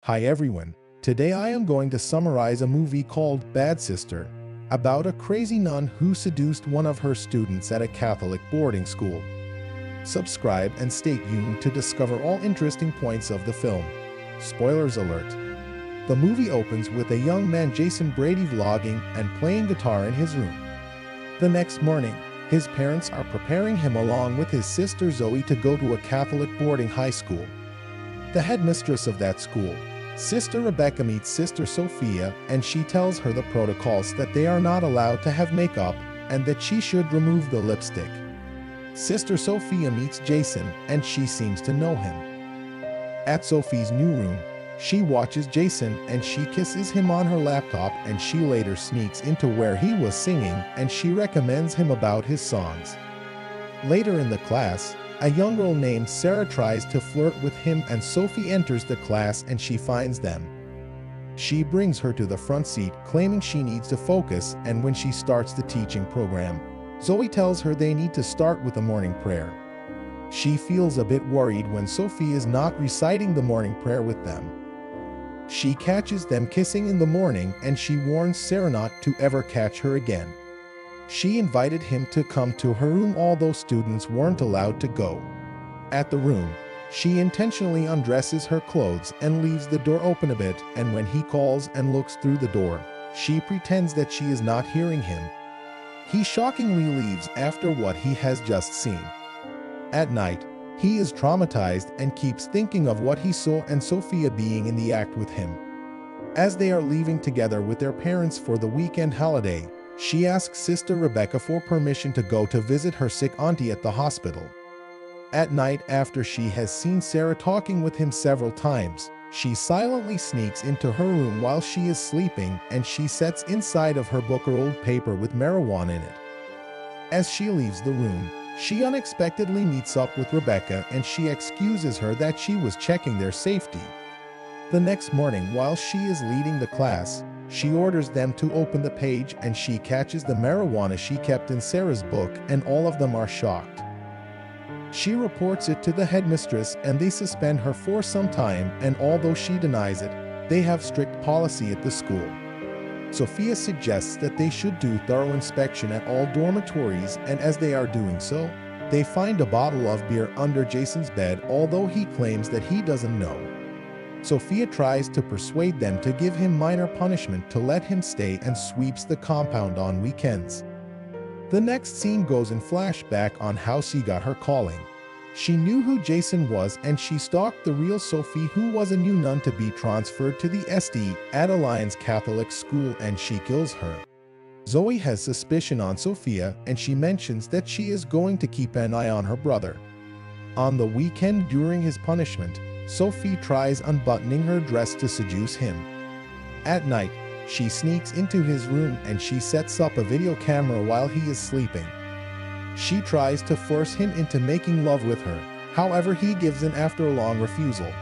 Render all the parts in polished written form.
Hi everyone, today I am going to summarize a movie called Bad Sister, about a crazy nun who seduced one of her students at a Catholic boarding school. Subscribe and stay tuned to discover all interesting points of the film. Spoilers alert. The movie opens with a young man Jason Brady vlogging and playing guitar in his room. The next morning, his parents are preparing him along with his sister Zoe to go to a Catholic boarding high school. The headmistress of that school, Sister Rebecca, meets Sister Sophia, and she tells her the protocols that they are not allowed to have makeup and that she should remove the lipstick. Sister Sophia meets Jason, and she seems to know him. At Sophie's new room, she watches Jason and she kisses him on her laptop, and she later sneaks into where he was singing and she recommends him about his songs. Later in the class, a young girl named Sarah tries to flirt with him, and Sophie enters the class and she finds them. She brings her to the front seat, claiming she needs to focus, and when she starts the teaching program, Zoe tells her they need to start with a morning prayer. She feels a bit worried when Sophie is not reciting the morning prayer with them. She catches them kissing in the morning, and she warns Sarah not to ever catch her again. She invited him to come to her room, although students weren't allowed to go. At the room, she intentionally undresses her clothes and leaves the door open a bit, and when he calls and looks through the door, she pretends that she is not hearing him. He shockingly leaves after what he has just seen. At night, he is traumatized and keeps thinking of what he saw and Sophia being in the act with him. As they are leaving together with their parents for the weekend holiday, she asks Sister Rebecca for permission to go to visit her sick auntie at the hospital. At night, after she has seen Sarah talking with him several times, she silently sneaks into her room while she is sleeping, and she sets inside of her book a rolled paper with marijuana in it. As she leaves the room, she unexpectedly meets up with Rebecca, and she excuses her that she was checking their safety. The next morning, while she is leading the class, she orders them to open the page, and she catches the marijuana she kept in Sarah's book, and all of them are shocked. She reports it to the headmistress, and they suspend her for some time, and although she denies it, they have strict policy at the school. Sophia suggests that they should do thorough inspection at all dormitories, and as they are doing so, they find a bottle of beer under Jason's bed, although he claims that he doesn't know. Sophia tries to persuade them to give him minor punishment to let him stay, and sweeps the compound on weekends. The next scene goes in flashback on how she got her calling. She knew who Jason was, and she stalked the real Sophie, who was a new nun to be transferred to the St. Adelaide's Catholic school, and she kills her. Zoe has suspicion on Sophia, and she mentions that she is going to keep an eye on her brother. On the weekend during his punishment, Sophie tries unbuttoning her dress to seduce him. At night, she sneaks into his room and she sets up a video camera while he is sleeping. She tries to force him into making love with her, however he gives in after a long refusal.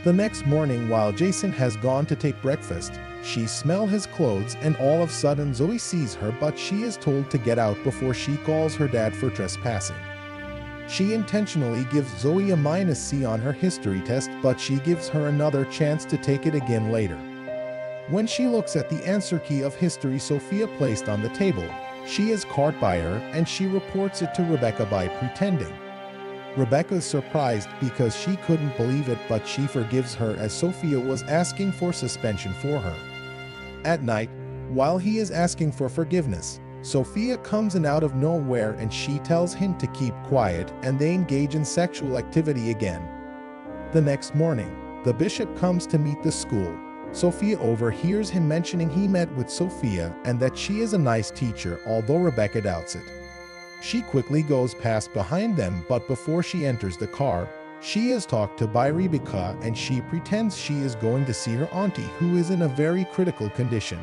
The next morning, while Jason has gone to take breakfast, she smells his clothes, and all of a sudden Zoe sees her, but she is told to get out before she calls her dad for trespassing. She intentionally gives Zoe a -C on her history test, but she gives her another chance to take it again later. When she looks at the answer key of history Sophia placed on the table, she is caught by her, and she reports it to Rebecca by pretending. Rebecca is surprised because she couldn't believe it, but she forgives her as Sophia was asking for suspension for her. At night, while he is asking for forgiveness, Sophia comes in out of nowhere and she tells him to keep quiet, and they engage in sexual activity again. The next morning, the bishop comes to meet the school. Sophia overhears him mentioning he met with Sophia and that she is a nice teacher, although Rebecca doubts it. She quickly goes past behind them, but before she enters the car, she is talked to by Rebecca, and she pretends she is going to see her auntie, who is in a very critical condition.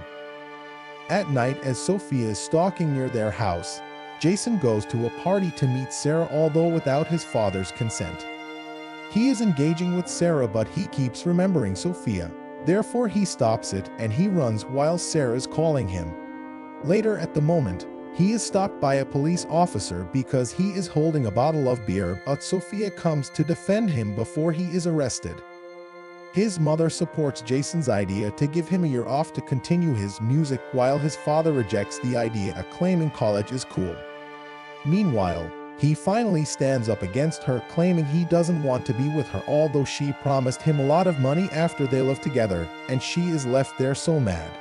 At night, as Sophia is stalking near their house, Jason goes to a party to meet Sarah, although without his father's consent. He is engaging with Sarah, but he keeps remembering Sophia. Therefore, he stops it and he runs while Sarah is calling him. Later at the moment, he is stopped by a police officer because he is holding a bottle of beer, but Sophia comes to defend him before he is arrested. His mother supports Jason's idea to give him a year off to continue his music, while his father rejects the idea, claiming college is cool. Meanwhile, he finally stands up against her, claiming he doesn't want to be with her, although she promised him a lot of money after they live together, and she is left there so mad.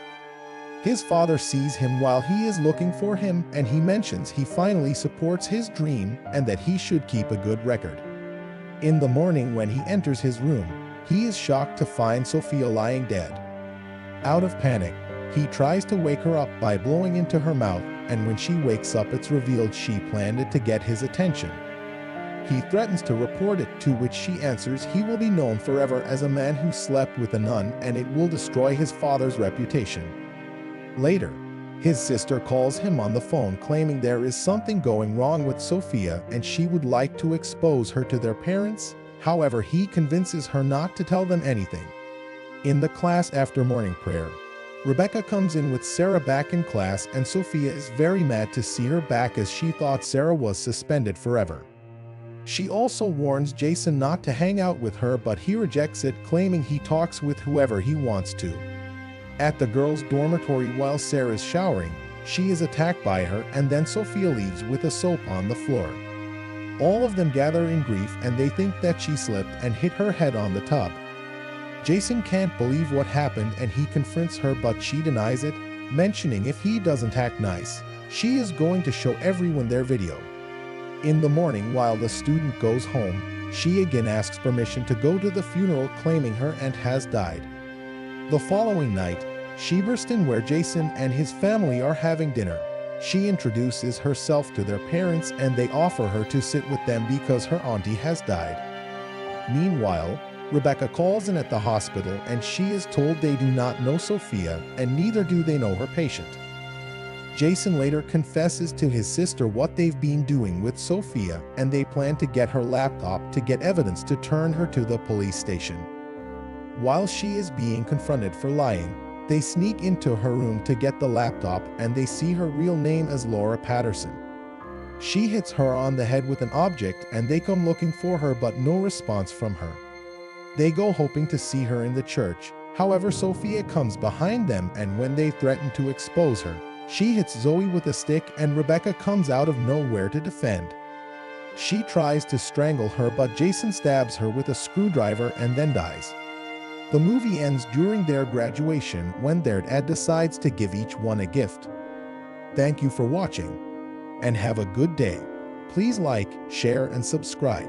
His father sees him while he is looking for him, and he mentions he finally supports his dream and that he should keep a good record. In the morning, when he enters his room, he is shocked to find Sophia lying dead. Out of panic, he tries to wake her up by blowing into her mouth, and when she wakes up, it's revealed she planned it to get his attention. He threatens to report it, to which she answers he will be known forever as a man who slept with a nun, and it will destroy his father's reputation. Later, his sister calls him on the phone, claiming there is something going wrong with Sophia and she would like to expose her to their parents. However, he convinces her not to tell them anything. In the class after morning prayer, Rebecca comes in with Sarah back in class, and Sophia is very mad to see her back as she thought Sarah was suspended forever. She also warns Jason not to hang out with her, but he rejects it, claiming he talks with whoever he wants to. At the girls' dormitory, while Sarah is showering, she is attacked by her, and then Sophia leaves with a soap on the floor. All of them gather in grief, and they think that she slipped and hit her head on the tub. Jason can't believe what happened, and he confronts her, but she denies it, mentioning if he doesn't act nice, she is going to show everyone their video. In the morning, while the student goes home, she again asks permission to go to the funeral, claiming her aunt has died. The following night, she bursts in where Jason and his family are having dinner. She introduces herself to their parents, and they offer her to sit with them because her auntie has died. Meanwhile, Rebecca calls in at the hospital, and she is told they do not know Sophia, and neither do they know her patient. Jason later confesses to his sister what they've been doing with Sophia, and they plan to get her laptop to get evidence to turn her to the police station. While she is being confronted for lying, they sneak into her room to get the laptop, and they see her real name as Laura Patterson. She hits her on the head with an object, and they come looking for her, but no response from her. They go hoping to see her in the church. However, Sophia comes behind them, and when they threaten to expose her, she hits Zoe with a stick, and Rebecca comes out of nowhere to defend. She tries to strangle her, but Jason stabs her with a screwdriver and then dies. The movie ends during their graduation, when their dad decides to give each one a gift. Thank you for watching, and have a good day. Please like, share, and subscribe.